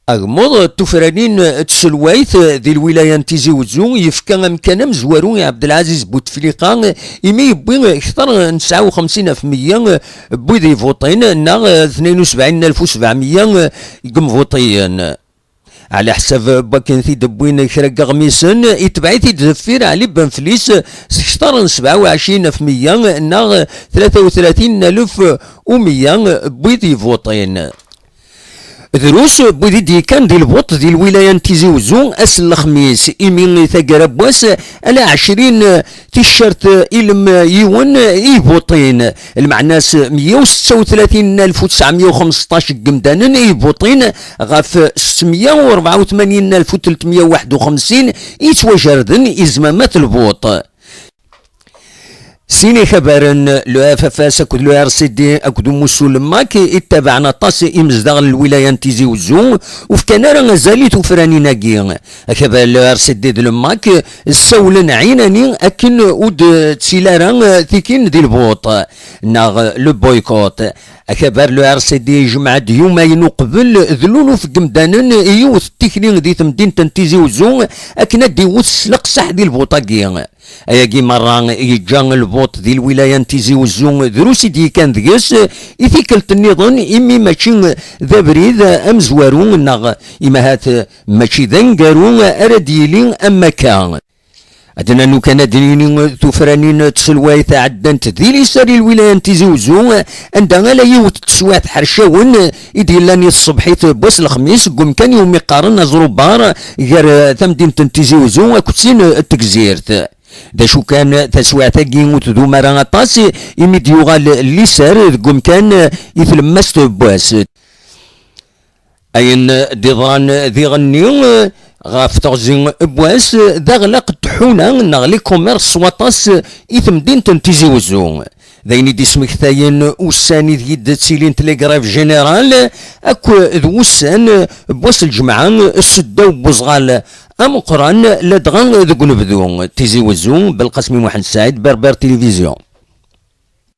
أغمض تفرانين تسلويت ذي الولاية تيزي وزو يفكا مكان مزوارو عبد العزيز بوتفليقا إمي يبوي أكثر 59% بوي ذي فوطين نا 72,700 يقم فوطيين على حساب باكن في دبوين كراكا غميسن يتبعي تدفير على بنفليس سكتر 27% نا 33,100 بوي ذي فوطين دروس بودي كان دي البوط دي الولاية تيزي وزو أس الخميس إيمين ثقربواس على 20 تيشيرت إلم يون إيبوطين المعناس 136,915 قمدان إيبوطين غاف 684,351 يتوجردن إزمامات البوط سيني خبرن لو اف اف اس اكد لو ار سي دي اكد مسول ماك اتبعنا طاس امزدغ الولايه تيزي وزو وفكنا غزالي توفراني ناكي خبر لو ار سي دي دلماك السولن عيناني اكن ود تسيلارا ثيكين دي البوط ناغ لو بويكوت خبر لو ار سي دي جمع يومين قبل ذلولو في قمدانن يوث التكنين دي تمدين تنتيزي وزو اكنا دي وسلق صح دي البوطاكي اياكي مرة يجان البوط دي الولاية تيزي وزو دروسي دي كان ذيس يثيكلت النظام امي ماشي ذا بريد ام زوارو ناغ اما هات ماشي ذا نقارو ارديلي اما كان أدنا نو كان ديني توفرانين تسلواي تعدنت ذي لساري الولاية تيزي وزو عندها لا يوت تسوات حرشاون يديلاني الصبحيت بوس الخميس قم كان يوم يقارن زروبار غير ثمدين تنتيزي وزو كتسين التكزيرت دا شو كان تسواتاكي وتدو مرا طاسي يمد يغال اللي سار قم كان يثلمست بواس اين ديضان ذي غني غاف تغزين بواس داغلق تحونا نغلي كوميرس وطاس يثمدين تنتيزي وزو ذيني دي سمك ثاين وساني ذي تسيلين تليغراف جينيرال اكو ذو وسان بواس الجمعة السدو بوزغال ام قران لدغان ذو نبذو تيزي وزو بالقسم محمد سعيد بربر تلفزيون.